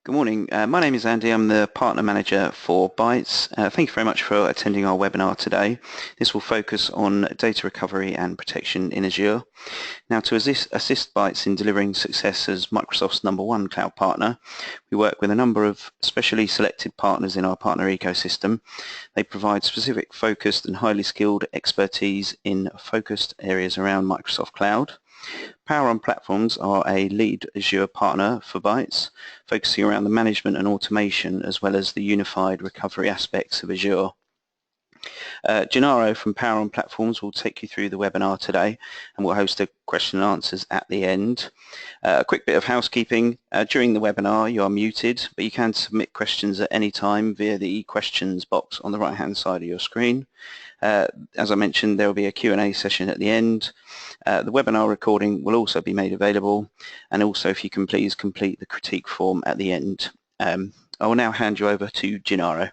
Good morning. My name is Andy. I'm the Partner Manager for Bytes. Thank you very much for attending our webinar today. This will focus on data recovery and protection in Azure. Now, to assist Bytes in delivering success as Microsoft's #1 cloud partner, we work with a number of specially selected partners in our partner ecosystem. They provide specific, focused and highly skilled expertise in focused areas around Microsoft Cloud. Power On Platforms are a lead Azure partner for Bytes, focusing around the management and automation as well as the unified recovery aspects of Azure. Gennaro from Power On Platforms will take you through the webinar today and we'll host a question and answers at the end. A quick bit of housekeeping. During the webinar you are muted, but you can submit questions at any time via the questions box on the right hand side of your screen. As I mentioned, there will be a Q&A session at the end. The webinar recording will also be made available, and also if you can please complete the critique form at the end. I will now hand you over to Gennaro.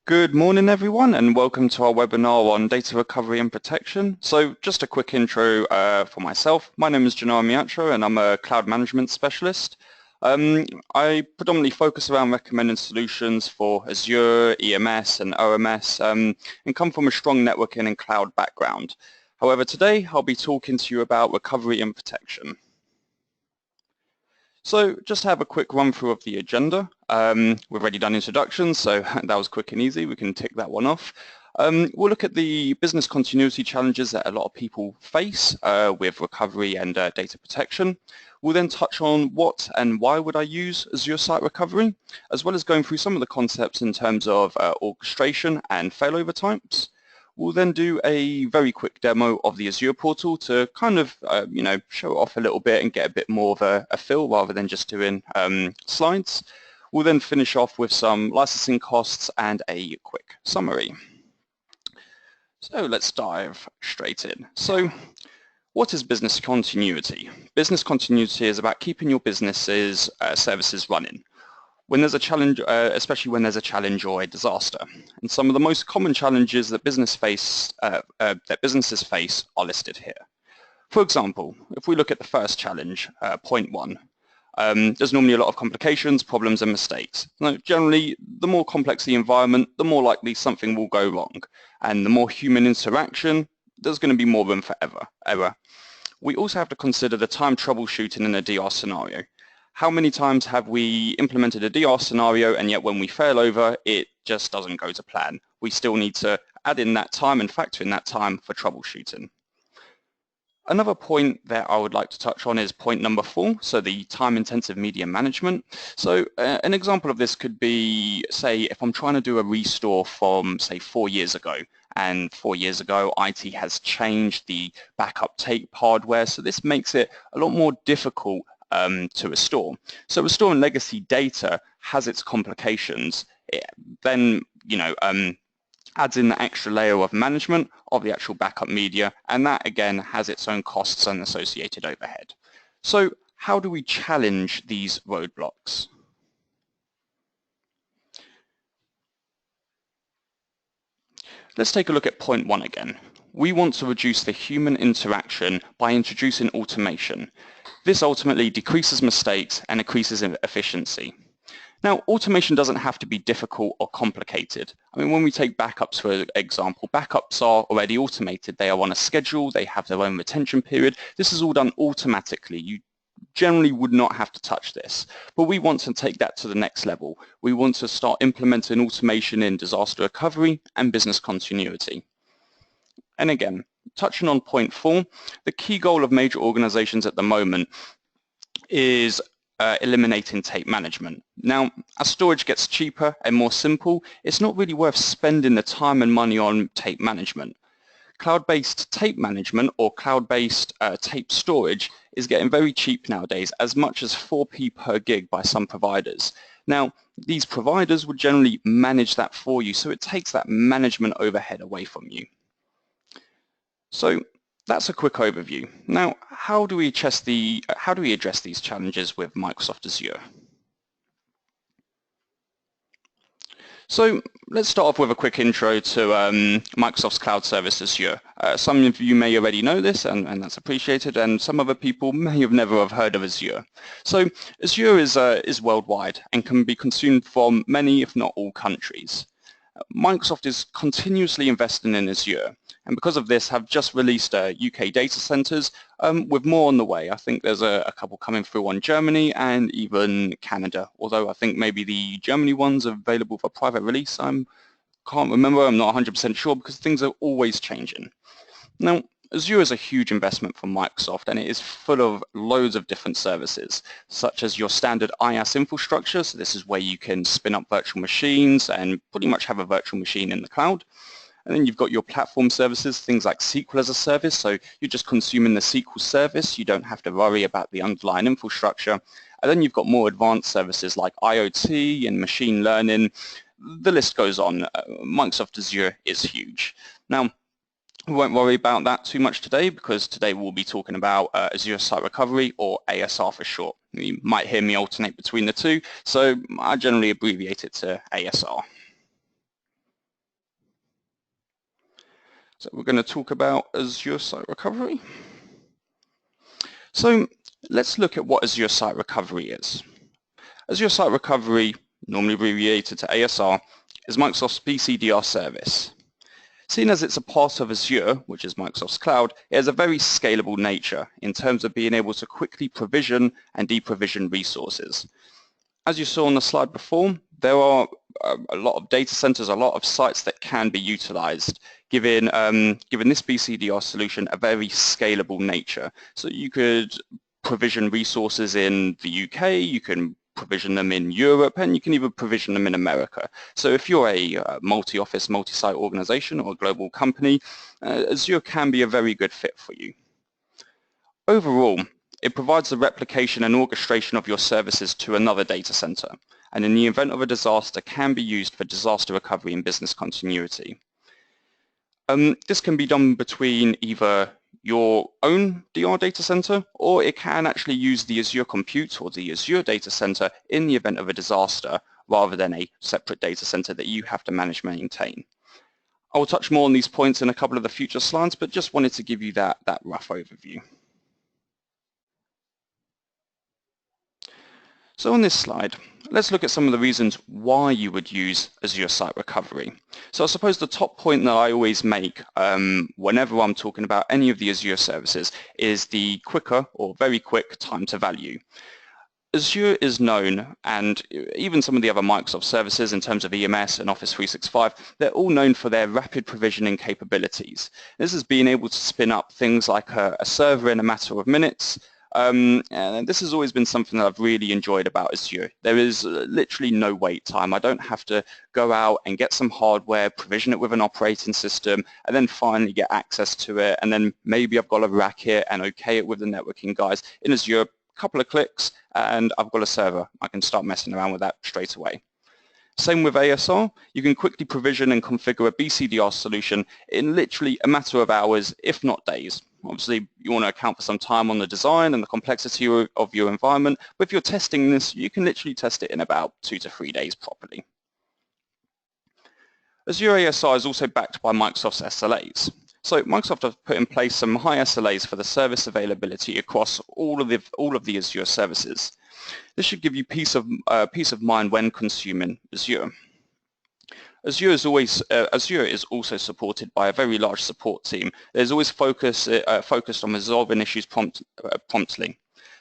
Good morning everyone and welcome to our webinar on data recovery and protection. So just a quick intro for myself. My name is Gennaro Miatro and I'm a cloud management specialist. I predominantly focus around recommending solutions for Azure, EMS and OMS and come from a strong networking and cloud background. However, today I'll be talking to you about recovery and protection. So just to have a quick run through of the agenda. We've already done introductions, so that was quick and easy. We can tick that one off. We'll look at the business continuity challenges that a lot of people face with recovery and data protection. We'll then touch on what and why would I use Azure Site Recovery, as well as going through some of the concepts in terms of orchestration and failover types. We'll then do a very quick demo of the Azure Portal to kind of, show it off a little bit and get a bit more of a feel rather than just doing slides. We'll then finish off with some licensing costs and a quick summary. So let's dive straight in. So what is business continuity? Business continuity is about keeping your business's services running when there's a challenge, especially when there's a challenge or a disaster. And some of the most common challenges that businesses face are listed here. For example, if we look at the first challenge, point 1, there's normally a lot of complications, problems and mistakes. Now, generally, the more complex the environment, the more likely something will go wrong. And the more human interaction, there's going to be more room for error. We also have to consider the time troubleshooting in a DR scenario. How many times have we implemented a DR scenario and yet when we fail over, it just doesn't go to plan? We still need to add in that time and factor in that time for troubleshooting. Another point that I would like to touch on is point number 4, so the time-intensive media management. So an example of this could be, say, if I'm trying to do a restore from, say, 4 years ago, and 4 years ago IT has changed the backup tape hardware, so this makes it a lot more difficult to restore. So restoring legacy data has its complications. It then, adds in the extra layer of management of the actual backup media, and that again has its own costs and associated overhead. So how do we challenge these roadblocks? Let's take a look at point 1 again. We want to reduce the human interaction by introducing automation. This ultimately decreases mistakes and increases efficiency. Now, automation doesn't have to be difficult or complicated. I mean, when we take backups, for example, backups are already automated. They are on a schedule. They have their own retention period. This is all done automatically. You generally would not have to touch this. But we want to take that to the next level. We want to start implementing automation in disaster recovery and business continuity. And again, touching on point 4, the key goal of major organizations at the moment is eliminating tape management. Now, as storage gets cheaper and more simple, it's not really worth spending the time and money on tape management. Cloud-based tape management or cloud-based tape storage is getting very cheap nowadays, as much as 4p per gig by some providers. Now, these providers would generally manage that for you, so it takes that management overhead away from you. So that's a quick overview. Now, how do we address these challenges with Microsoft Azure? So let's start off with a quick intro to Microsoft's cloud service Azure. Some of you may already know this, and that's appreciated, and some other people may have never have heard of Azure. So Azure is worldwide and can be consumed from many, if not all, countries. Microsoft is continuously investing in Azure, and because of this have just released UK data centres with more on the way. I think there's a couple coming through on Germany and even Canada, although I think maybe the Germany ones are available for private release. I can't remember, I'm not 100% sure because things are always changing. Now, Azure is a huge investment from Microsoft, and it is full of loads of different services, such as your standard IaaS infrastructure. So this is where you can spin up virtual machines and pretty much have a virtual machine in the cloud. And then you've got your platform services, things like SQL as a service. So you're just consuming the SQL service. You don't have to worry about the underlying infrastructure. And then you've got more advanced services like IoT and machine learning. The list goes on. Microsoft Azure is huge. Now, we won't worry about that too much today because today we'll be talking about Azure Site Recovery, or ASR for short. You might hear me alternate between the two, so I generally abbreviate it to ASR. So we're going to talk about Azure Site Recovery. So let's look at what Azure Site Recovery is. Azure Site Recovery, normally abbreviated to ASR, is Microsoft's BCDR service. Seen as it's a part of Azure, which is Microsoft's cloud, it has a very scalable nature in terms of being able to quickly provision and deprovision resources. As you saw on the slide before, there are a lot of data centers, a lot of sites that can be utilized, given this BCDR solution a very scalable nature. So you could provision resources in the UK, you can provision them in Europe, and you can even provision them in America. So if you're a multi-office, multi-site organization or a global company, Azure can be a very good fit for you. Overall, it provides the replication and orchestration of your services to another data center, and in the event of a disaster can be used for disaster recovery and business continuity. This can be done between either your own DR data center, or it can actually use the Azure Compute or the Azure data center in the event of a disaster, rather than a separate data center that you have to manage and maintain. I will touch more on these points in a couple of the future slides, but just wanted to give you that rough overview. So on this slide, let's look at some of the reasons why you would use Azure Site Recovery. So I suppose the top point that I always make whenever I'm talking about any of the Azure services is the quicker or very quick time to value. Azure is known, and even some of the other Microsoft services in terms of EMS and Office 365, they're all known for their rapid provisioning capabilities. This is being able to spin up things like a server in a matter of minutes. And this has always been something that I've really enjoyed about Azure. There is literally no wait time. I don't have to go out and get some hardware, provision it with an operating system, and then finally get access to it, and then maybe I've got to rack it and okay it with the networking guys. In Azure, couple of clicks and I've got a server. I can start messing around with that straight away. Same with ASR. You can quickly provision and configure a BCDR solution in literally a matter of hours, if not days. Obviously, you want to account for some time on the design and the complexity of your environment, but if you're testing this, you can literally test it in about 2 to 3 days properly. Azure ASR is also backed by Microsoft's SLAs. So Microsoft have put in place some high SLAs for the service availability across all of the Azure services. This should give you peace of mind when consuming Azure. Azure is also supported by a very large support team. There's always focused on resolving issues promptly.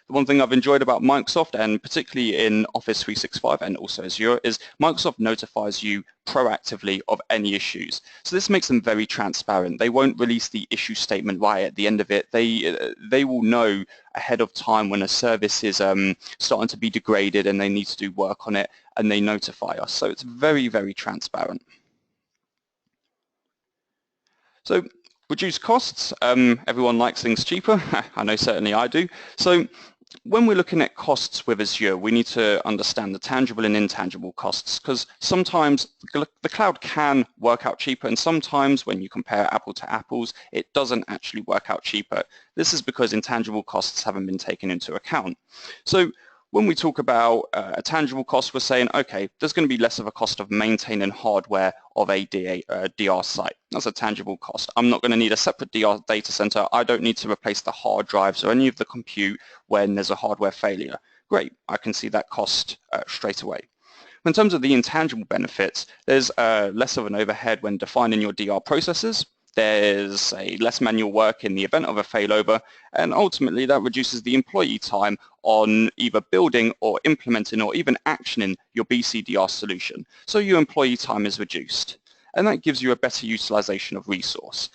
The one thing I've enjoyed about Microsoft, and particularly in Office 365 and also Azure, is Microsoft notifies you proactively of any issues. So this makes them very transparent. They won't release the issue statement right at the end of it. They will know ahead of time when a service is starting to be degraded and they need to do work on it, and they notify us. So it's very, very transparent. So reduce costs. Everyone likes things cheaper. I know certainly I do. So when we're looking at costs with Azure, we need to understand the tangible and intangible costs, because sometimes the cloud can work out cheaper, and sometimes when you compare apple to apples, it doesn't actually work out cheaper. This is because intangible costs haven't been taken into account. So when we talk about a tangible cost, we're saying, okay, there's going to be less of a cost of maintaining hardware of a DR site. That's a tangible cost. I'm not going to need a separate DR data center. I don't need to replace the hard drives or any of the compute when there's a hardware failure. Great, I can see that cost straight away. In terms of the intangible benefits, there's less of an overhead when defining your DR processes. There's less manual work in the event of a failover, and ultimately that reduces the employee time on either building or implementing or even actioning your BCDR solution. So your employee time is reduced, and that gives you a better utilization of resource.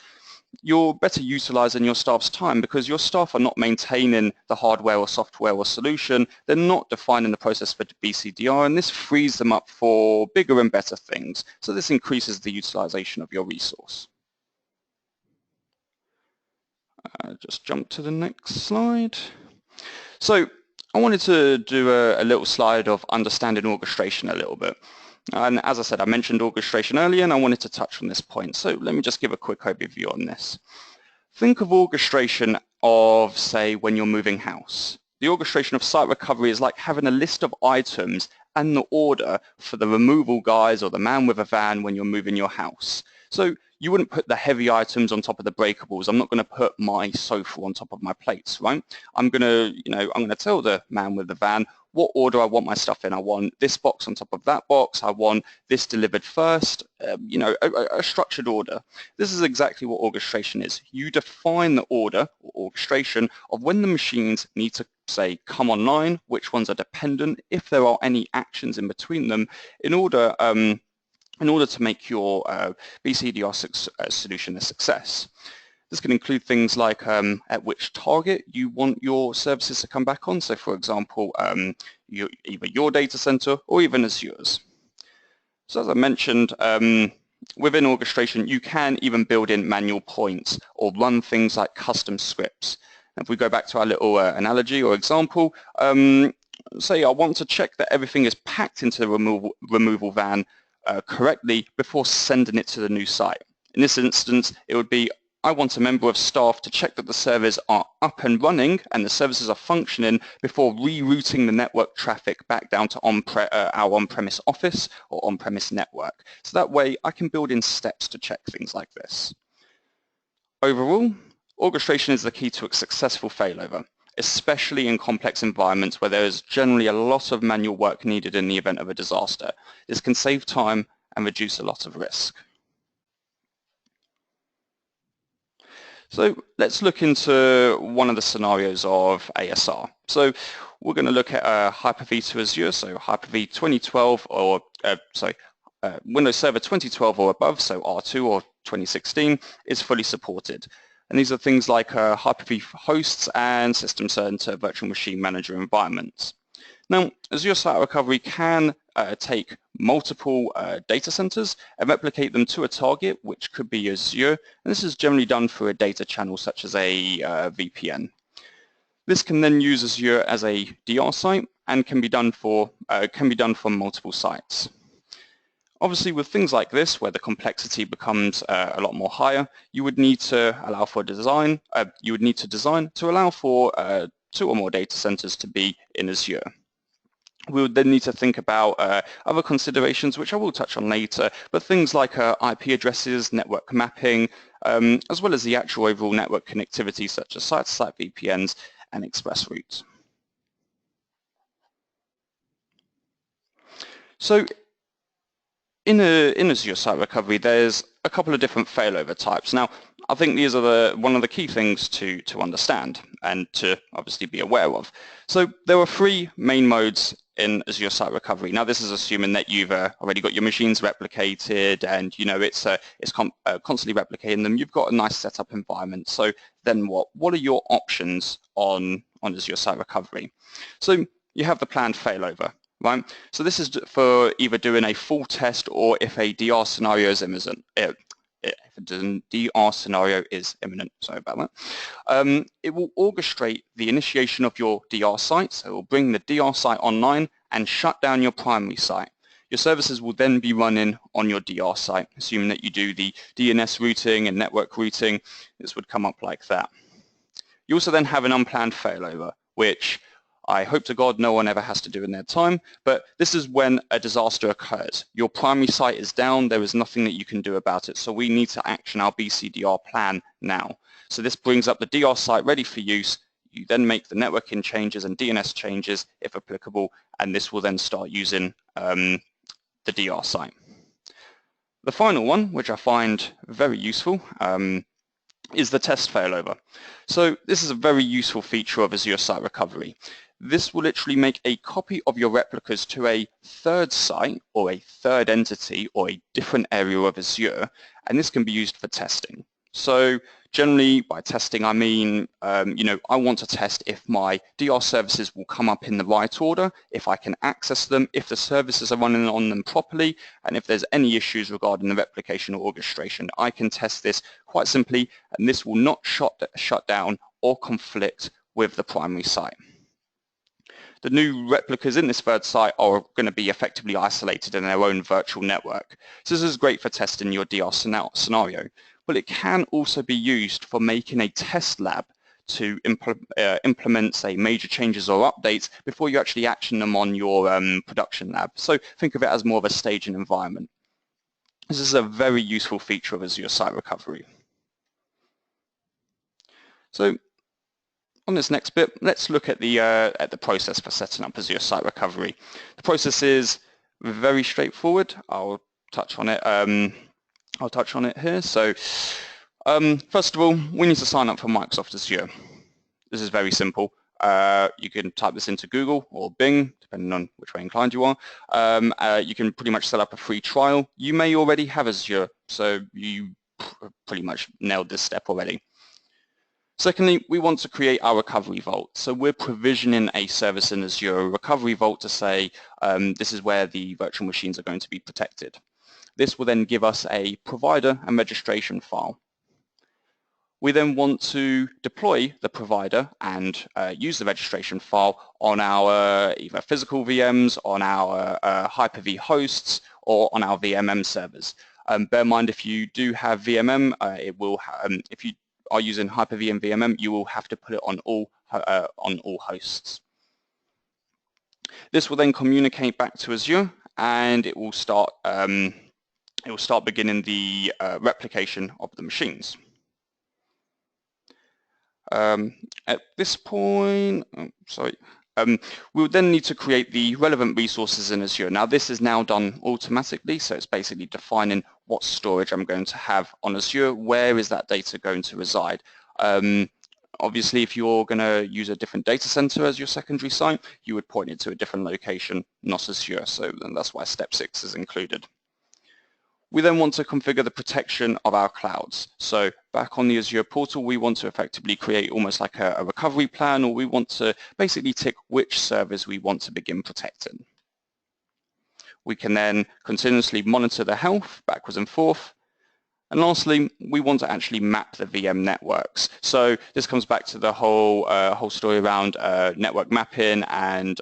You're better utilizing your staff's time because your staff are not maintaining the hardware or software or solution. They're not defining the process for BCDR, and this frees them up for bigger and better things. So this increases the utilization of your resource. Just jump to the next slide. So I wanted to do a little slide of understanding orchestration a little bit. And as I said, I mentioned orchestration earlier, and I wanted to touch on this point. So let me just give a quick overview on this. Think of orchestration of, say, when you're moving house. The orchestration of site recovery is like having a list of items and the order for the removal guys or the man with a van when you're moving your house. So you wouldn't put the heavy items on top of the breakables. I'm not going to put my sofa on top of my plates, right? I'm going to tell the man with the van what order I want my stuff in. I want this box on top of that box. I want this delivered first, a structured order. This is exactly what orchestration is. You define the order or orchestration of when the machines need to, say, come online, which ones are dependent, if there are any actions in between them, in order to make your BCDR solution a success. This can include things like at which target you want your services to come back on. So for example, either your data center or even Azure's. So as I mentioned, within orchestration, you can even build in manual points or run things like custom scripts. If we go back to our little analogy or example, say I want to check that everything is packed into the removal van correctly before sending it to the new site. In this instance, it would be, I want a member of staff to check that the servers are up and running and the services are functioning before rerouting the network traffic back down to our on-premise office or on-premise network. So that way I can build in steps to check things like this. Overall, orchestration is the key to a successful failover, especially in complex environments where there is generally a lot of manual work needed in the event of a disaster. This can save time and reduce a lot of risk. So let's look into one of the scenarios of ASR. So we're going to look at Hyper-V to Azure, so Hyper-V 2012 or Windows Server 2012 or above, so R2 or 2016 is fully supported. And these are things like Hyper-V hosts and System Center Virtual Machine Manager environments. Now, Azure Site Recovery can take multiple data centers and replicate them to a target, which could be Azure, and this is generally done through a data channel such as a VPN. This can then use Azure as a DR site and can be done from multiple sites. Obviously, with things like this, where the complexity becomes a lot more higher, you would need to allow for design. You would need to design to allow for 2 or more data centers to be in Azure. We would then need to think about other considerations, which I will touch on later, but things like IP addresses, network mapping, as well as the actual overall network connectivity, such as site-to-site VPNs and express routes. So in Azure Site Recovery, there's a couple of different failover types. Now, I think these are one of the key things to understand and to obviously be aware of. So there are 3 main modes in Azure Site Recovery. Now, this is assuming that you've already got your machines replicated and it's constantly replicating them. You've got a nice setup environment. So then what? What are your options on Azure Site Recovery? So you have the planned failover. Right, so this is for either doing a full test or if a DR scenario is imminent. If a DR scenario is imminent, sorry about that. It will orchestrate the initiation of your DR site, so it will bring the DR site online and shut down your primary site. Your services will then be running on your DR site, assuming that you do the DNS routing and network routing. This would come up like that. You also then have an unplanned failover, which I hope to God no one ever has to do in their time, but this is when a disaster occurs. Your primary site is down, there is nothing that you can do about it, so we need to action our BCDR plan now. So this brings up the DR site ready for use. You then make the networking changes and DNS changes if applicable, and this will then start using the DR site. The final one, which I find very useful, is the test failover. So this is a very useful feature of Azure Site Recovery. This will literally make a copy of your replicas to a third site or a third entity or a different area of Azure, and this can be used for testing. So generally by testing I mean, I want to test if my DR services will come up in the right order, if I can access them, if the services are running on them properly, and if there's any issues regarding the replication or orchestration. I can test this quite simply, and this will not shut down or conflict with the primary site. The new replicas in this third site are going to be effectively isolated in their own virtual network. So this is great for testing your DR scenario, but it can also be used for making a test lab to implement, say, major changes or updates before you actually action them on your production lab. So think of it as more of a staging environment. This is a very useful feature of Azure Site Recovery. So on this next bit, let's look at the process for setting up Azure Site Recovery. The process is very straightforward. I'll touch on it. Here. So first of all, we need to sign up for Microsoft Azure. This is very simple. You can type this into Google or Bing, depending on which way inclined you are. You can pretty much set up a free trial. You may already have Azure, so you pretty much nailed this step already. Secondly, we want to create our recovery vault. So we're provisioning a service in Azure, a recovery vault, to say this is where the virtual machines are going to be protected. This will then give us a provider and registration file. We then want to deploy the provider and use the registration file on our either physical VMs, on our Hyper-V hosts, or on our VMM servers. Bear in mind, if you do have VMM, if you are using Hyper-V and VMM, you will have to put it on all hosts. This will then communicate back to Azure, and it will start beginning the replication of the machines. At this point, we'll then need to create the relevant resources in Azure. Now this is now done automatically, so it's basically defining what storage I'm going to have on Azure, where is that data going to reside. Obviously, if you're going to use a different data center as your secondary site, you would point it to a different location, not Azure, so then that's why step 6 is included. We then want to configure the protection of our clouds. So back on the Azure portal, we want to effectively create almost like a recovery plan, or we want to basically tick which servers we want to begin protecting. We can then continuously monitor the health backwards and forth. And lastly, we want to actually map the VM networks. So this comes back to the whole story around network mapping and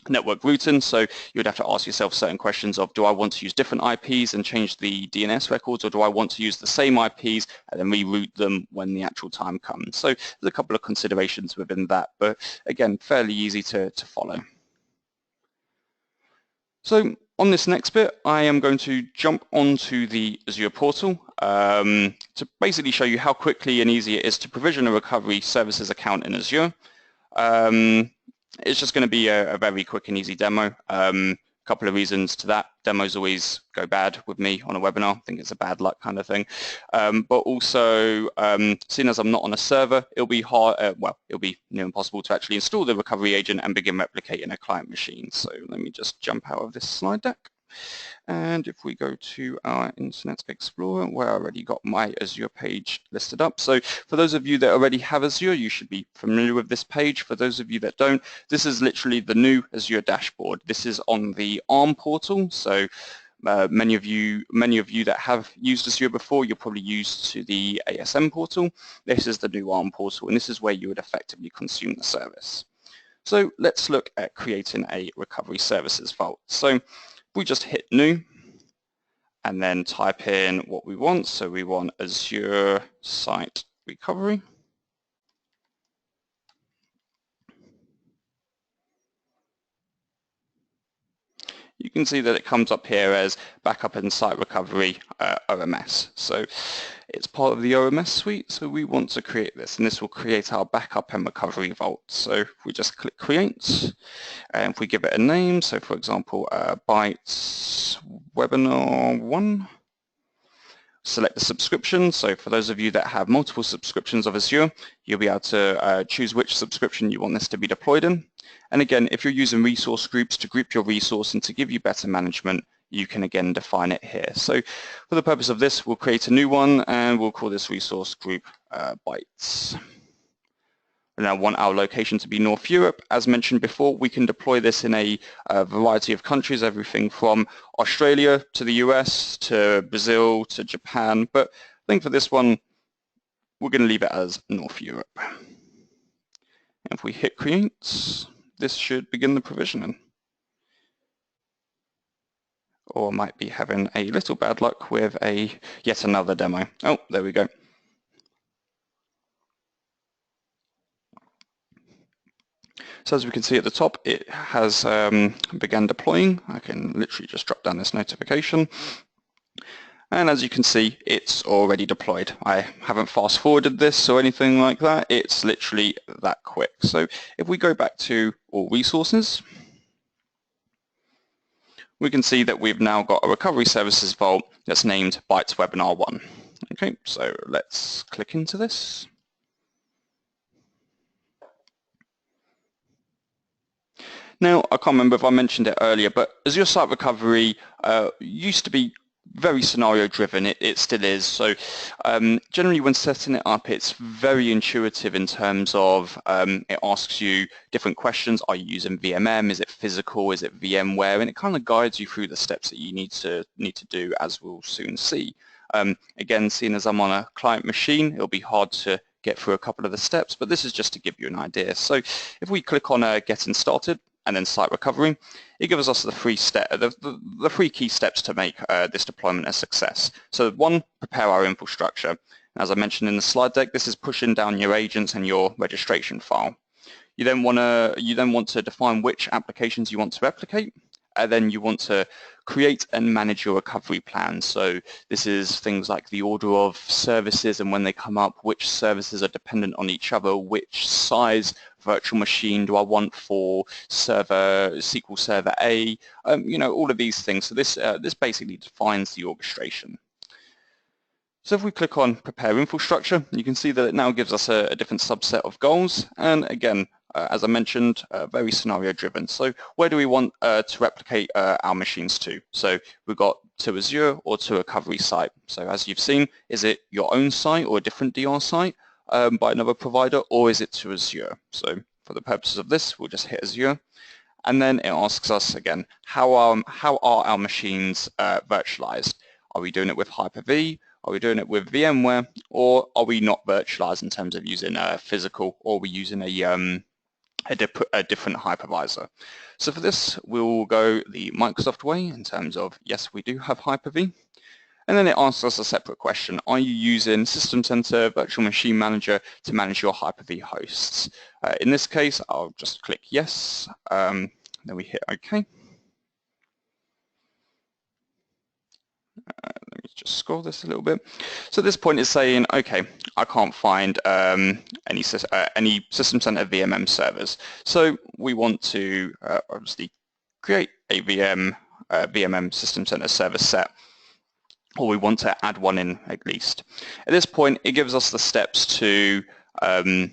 network routing. So you would have to ask yourself certain questions of, do I want to use different IPs and change the DNS records, or do I want to use the same IPs and then reroute them when the actual time comes? So there's a couple of considerations within that, but again, fairly easy to follow. So on this next bit, I am going to jump onto the Azure portal to basically show you how quickly and easy it is to provision a recovery services account in Azure. It's just going to be a very quick and easy demo. A couple of reasons to that. Demos always go bad with me on a webinar. I think it's a bad luck kind of thing. But also, seeing as I'm not on a server, it'll be hard. It'll be near impossible to actually install the recovery agent and begin replicating a client machine. So let me just jump out of this slide deck. And if we go to our Internet Explorer, where I already got my Azure page listed up. So for those of you that already have Azure, you should be familiar with this page. For those of you that don't, this is literally the new Azure dashboard. This is on the ARM portal. So many of you that have used Azure before, you're probably used to the ASM portal. This is the new ARM portal, and this is where you would effectively consume the service. So let's look at creating a recovery services vault. So we just hit new and then type in what we want. So we want Azure Site Recovery. you can see that it comes up here as Backup and Site Recovery OMS. So it's part of the OMS suite, so we want to create this, and this will create our Backup and Recovery Vault. So if we just click Create, and if we give it a name, so for example, Bytes Webinar 1, select the subscription. So for those of you that have multiple subscriptions of Azure, you'll be able to choose which subscription you want this to be deployed in. And again, if you're using resource groups to group your resource and to give you better management, you can again define it here. So for the purpose of this, we'll create a new one and we'll call this resource group Bytes. And I want our location to be North Europe. As mentioned before, we can deploy this in a variety of countries, everything from Australia to the US to Brazil to Japan. But I think for this one, we're going to leave it as North Europe. And if we hit Create, this should begin the provisioning. Or I might be having a little bad luck with yet another demo. Oh, there we go. So as we can see at the top, it has begun deploying. I can literally just drop down this notification. And as you can see, it's already deployed. I haven't fast forwarded this or anything like that. It's literally that quick. So if we go back to all resources, we can see that we've now got a recovery services vault that's named Bytes Webinar 1. Okay, so let's click into this. Now, I can't remember if I mentioned it earlier, but Azure Site Recovery used to be very scenario driven. It still is. So generally when setting it up, it's very intuitive in terms of it asks you different questions. Are you using VMM? Is it physical? Is it VMware? And it kind of guides you through the steps that you need to do, as we'll soon see. Again, seeing as I'm on a client machine, it'll be hard to get through a couple of the steps, but this is just to give you an idea. So if we click on Getting Started, and then Site Recovery, it gives us the three key steps to make this deployment a success. So one, prepare our infrastructure. As I mentioned in the slide deck, this is pushing down your agents and your registration file. You then want to define which applications you want to replicate, and then you want to create and manage your recovery plan. So this is things like the order of services and when they come up, which services are dependent on each other, which size virtual machine do I want for SQL Server A, all of these things. So this basically defines the orchestration. So if we click on Prepare Infrastructure, you can see that it now gives us a different subset of goals. And again, as I mentioned, very scenario driven. So where do we want to replicate our machines to? So we've got to Azure or to a recovery site. So as you've seen, is it your own site or a different DR site by another provider, or is it to Azure? So for the purposes of this, we'll just hit Azure. And then it asks us again, how are our machines virtualized? Are we doing it with Hyper-V? Are we doing it with VMware? Or are we not virtualized in terms of using a physical, or are we using a different hypervisor? So for this, we'll go the Microsoft way in terms of, yes, we do have Hyper-V. And then it asks us a separate question. Are you using System Center Virtual Machine Manager to manage your Hyper-V hosts? In this case, I'll just click yes. Then we hit OK. Let me just scroll this a little bit. So at this point it's saying, okay, I can't find any System Center VMM servers. So we want to obviously create a VMM System Center server set, or we want to add one in at least. At this point, it gives us the steps to configure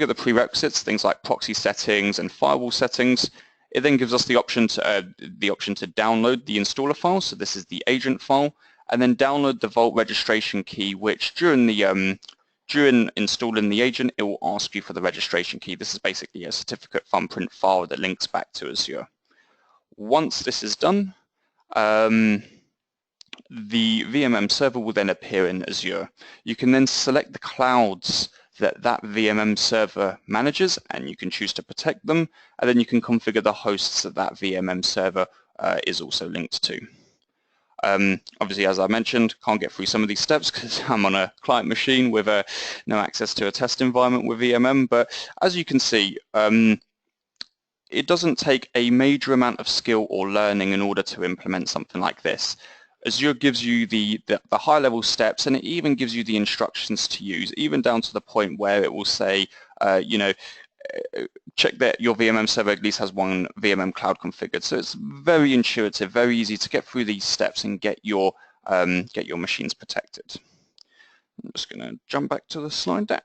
the prerequisites, things like proxy settings and firewall settings. It then gives us the option to download the installer file. So this is the agent file, and then download the Vault registration key, which during installing the agent, it will ask you for the registration key. This is basically a certificate thumbprint file that links back to Azure. Once this is done, the VMM server will then appear in Azure. You can then select the clouds that VMM server manages, and you can choose to protect them, and then you can configure the hosts that VMM server is also linked to. Obviously, as I mentioned, can't get through some of these steps because I'm on a client machine with no access to a test environment with VMM, but as you can see, it doesn't take a major amount of skill or learning in order to implement something like this. Azure gives you the high-level steps, and it even gives you the instructions to use, even down to the point where it will say, check that your VMM server at least has one VMM cloud configured. So it's very intuitive, very easy to get through these steps and get your machines protected. I'm just going to jump back to the slide deck.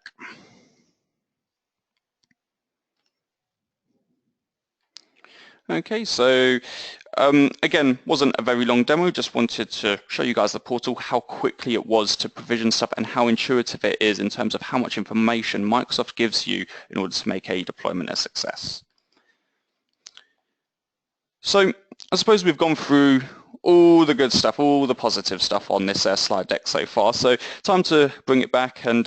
Okay, so again, wasn't a very long demo, just wanted to show you guys the portal, how quickly it was to provision stuff and how intuitive it is in terms of how much information Microsoft gives you in order to make a deployment a success. So I suppose we've gone through all the good stuff, all the positive stuff on this slide deck so far. So time to bring it back and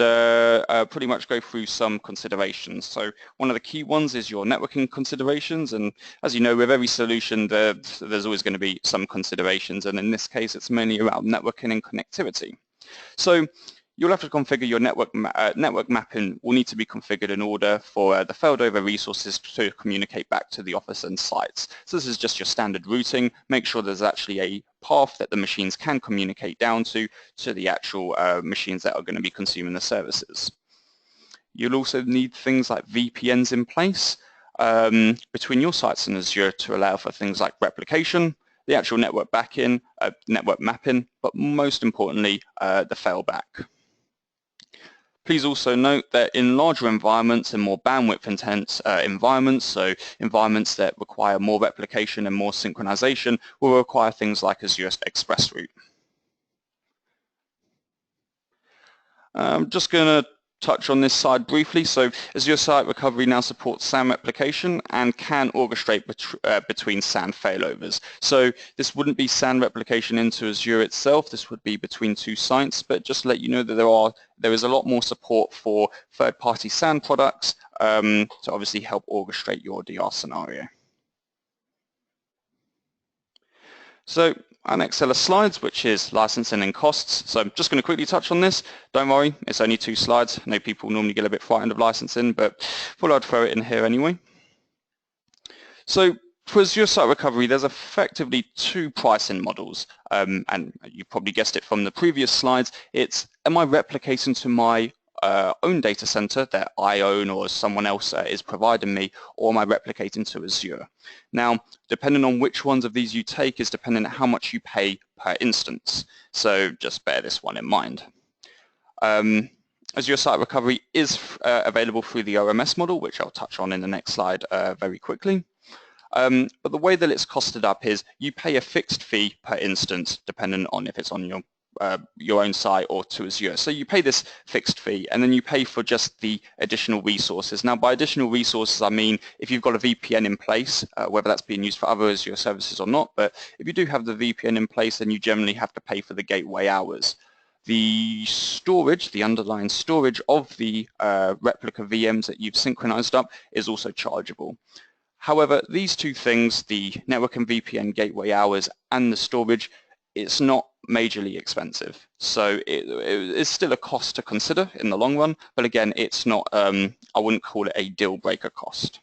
pretty much go through some considerations. So one of the key ones is your networking considerations. And as you know, with every solution, there's always going to be some considerations. And in this case, it's mainly around networking and connectivity. So you'll have to configure your network mapping will need to be configured in order for the failed over resources to communicate back to the office and sites. So this is just your standard routing. Make sure there's actually a path that the machines can communicate down to the actual machines that are going to be consuming the services. You'll also need things like VPNs in place between your sites and Azure to allow for things like replication, the actual network network mapping, but most importantly, the failback. Please also note that in larger environments and more bandwidth intense environments, so environments that require more replication and more synchronization, will require things like Azure Express Route. I'm just going to touch on this side briefly. So Azure Site Recovery now supports SAN replication and can orchestrate between SAN failovers. So this wouldn't be SAN replication into Azure itself. This would be between two sites, but just to let you know that there is a lot more support for third-party SAN products to obviously help orchestrate your DR scenario. So our next set of slides, which is licensing and costs. So I'm just going to quickly touch on this. Don't worry, it's only 2 slides. I know people normally get a bit frightened of licensing, but thought I'd throw it in here anyway. So for Azure Site Recovery, there's effectively 2 pricing models, and you probably guessed it from the previous slides. It's, am I replicating to my own data center that I own or someone else is providing me, or am I replicating to Azure? Now, depending on which ones of these you take is depending on how much you pay per instance. So just bear this one in mind. Azure Site Recovery is available through the OMS model, which I'll touch on in the next slide very quickly. But the way that it's costed up is you pay a fixed fee per instance, depending on if it's on your own site or to Azure. So you pay this fixed fee and then you pay for just the additional resources. Now by additional resources I mean if you've got a VPN in place, whether that's being used for other Azure services or not, but if you do have the VPN in place then you generally have to pay for the gateway hours. The storage, the underlying storage of the replica VMs that you've synchronized up is also chargeable. However, these 2 things, the network and VPN gateway hours and the storage, it's not majorly expensive. So it's still a cost to consider in the long run, but again, it's not, I wouldn't call it a deal breaker cost.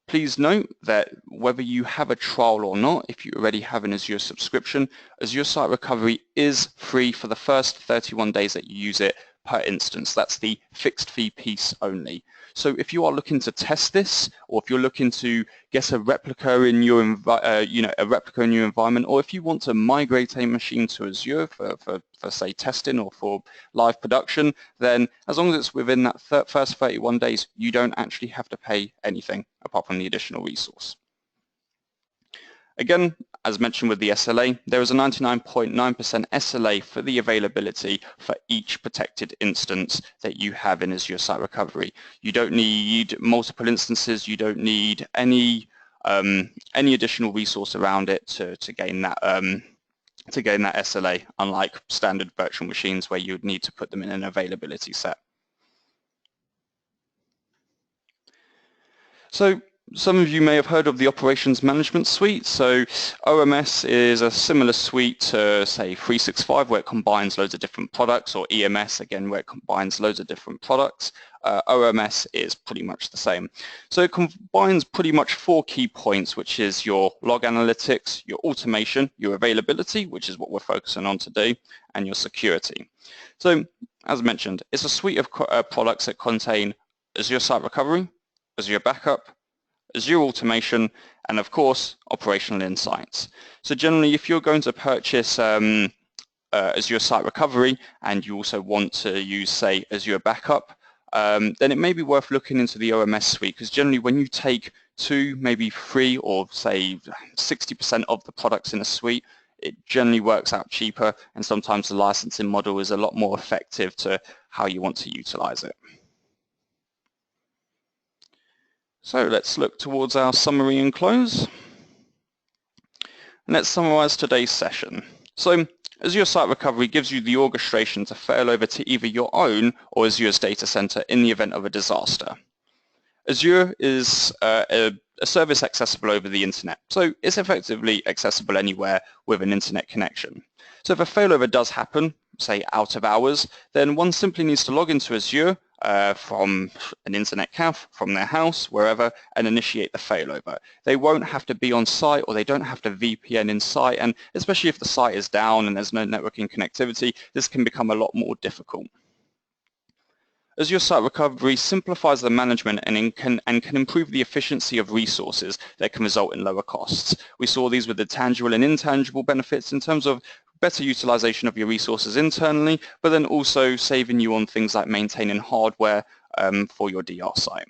Please note that whether you have a trial or not, if you already have an Azure subscription, Azure Site Recovery is free for the first 31 days that you use it per instance. That's the fixed fee piece only. So if you are looking to test this, or if you're looking to get a replica in your environment, or if you want to migrate a machine to Azure for say testing or for live production, then as long as it's within that first 31 days, you don't actually have to pay anything apart from the additional resource. Again, as mentioned with the SLA, there is a 99.9% SLA for the availability for each protected instance that you have in Azure Site Recovery. You don't need multiple instances. You don't need any additional resource around it to gain that SLA, unlike standard virtual machines where you would need to put them in an availability set. So Some of you may have heard of the Operations Management Suite. So OMS is a similar suite to, say, 365, where it combines loads of different products, or EMS, again, where it combines loads of different products. OMS is pretty much the same. So it combines pretty much 4 key points, which is your log analytics, your automation, your availability, which is what we're focusing on today, and your security. So as mentioned, it's a suite of products that contain Azure Site Recovery, Azure Backup, Azure Automation, and of course, operational insights. So generally, if you're going to purchase Azure Site Recovery and you also want to use, say, Azure Backup, then it may be worth looking into the OMS suite, because generally when you take 2, maybe 3, or say 60% of the products in a suite, it generally works out cheaper, and sometimes the licensing model is a lot more effective to how you want to utilize it. So let's look towards our summary and close. And let's summarize today's session. So Azure Site Recovery gives you the orchestration to fail over to either your own or Azure's data center in the event of a disaster. Azure is a service accessible over the internet, so it's effectively accessible anywhere with an internet connection. So if a failover does happen, say out of hours, then one simply needs to log into Azure from an internet cafe, from their house, wherever, and initiate the failover. They won't have to be on site, or they don't have to VPN in site, and especially if the site is down and there's no networking connectivity, this can become a lot more difficult. Azure Site Recovery simplifies the management and can improve the efficiency of resources that can result in lower costs. We saw these with the tangible and intangible benefits in terms of better utilization of your resources internally, but then also saving you on things like maintaining hardware for your DR site.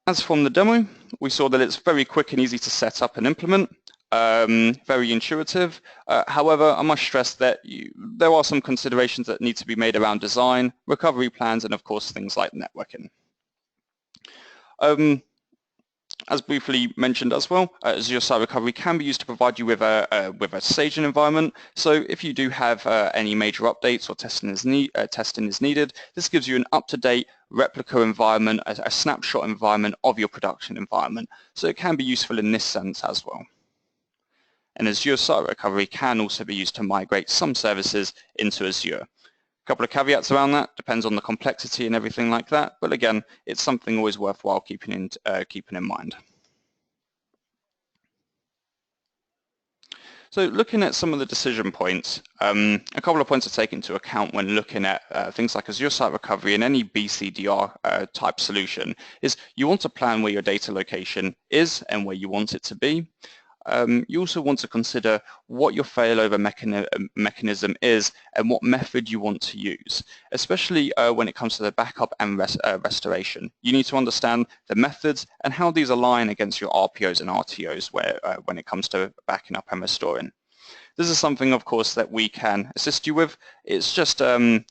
As from the demo, we saw that it's very quick and easy to set up and implement. Very intuitive. However, I must stress that there are some considerations that need to be made around design, recovery plans, and of course things like networking. As briefly mentioned as well, Azure Site Recovery can be used to provide you with a staging environment. So if you do have any major updates or testing is needed, this gives you an up-to-date replica environment, a snapshot environment of your production environment. So it can be useful in this sense as well. And Azure Site Recovery can also be used to migrate some services into Azure. A couple of caveats around that, depends on the complexity and everything like that, but again, it's something always worthwhile keeping in mind. So looking at some of the decision points, a couple of points to take into account when looking at things like Azure Site Recovery and any BCDR type solution is you want to plan where your data location is and where you want it to be. You also want to consider what your failover mechanism is and what method you want to use, especially when it comes to the backup and restoration. You need to understand the methods and how these align against your RPOs and RTOs when it comes to backing up and restoring. This is something, of course, that we can assist you with. It's just to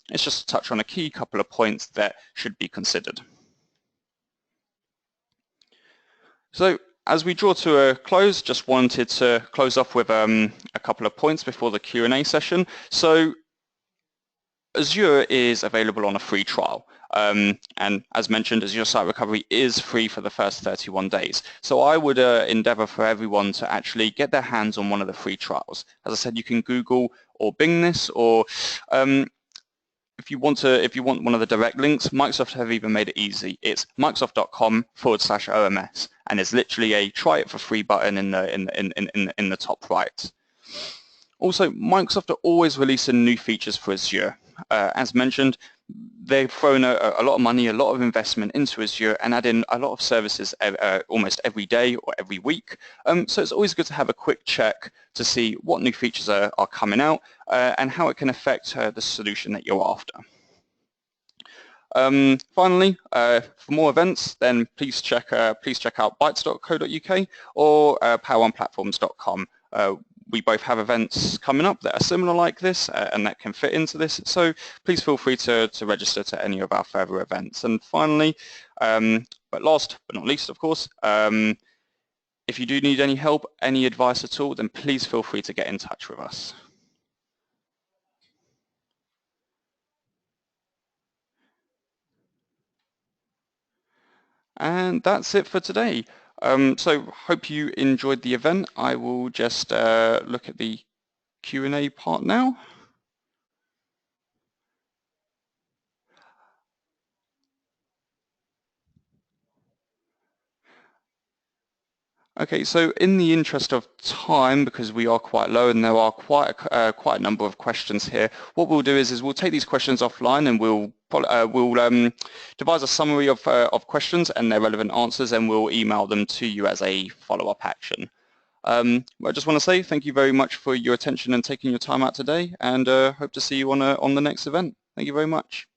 touch on a key couple of points that should be considered. So, as we draw to a close, just wanted to close off with a couple of points before the Q&A session. So Azure is available on a free trial. And as mentioned, Azure Site Recovery is free for the first 31 days. So I would endeavor for everyone to actually get their hands on one of the free trials. As I said, you can Google or Bing this, or if you want one of the direct links, Microsoft have even made it easy. It's microsoft.com/OMS, and it's literally a try it for free button in the top right. Also, Microsoft are always releasing new features for Azure. As mentioned, they've thrown a lot of money, a lot of investment into Azure and add in a lot of services almost every day or every week. So it's always good to have a quick check to see what new features are coming out and how it can affect the solution that you're after. Finally, for more events, then please check out bytes.co.uk or poweroneplatforms.com. We both have events coming up that are similar like this and that can fit into this, so please feel free to register to any of our further events. And finally, but last but not least, of course, if you do need any help, any advice at all, then please feel free to get in touch with us. And that's it for today. So hope you enjoyed the event. I will just look at the Q&A part now. Okay, so in the interest of time, because we are quite low and there are quite a number of questions here, what we'll do is we'll take these questions offline and we'll devise a summary of questions and their relevant answers, and we'll email them to you as a follow-up action. I just want to say thank you very much for your attention and taking your time out today, and hope to see you on the next event. Thank you very much.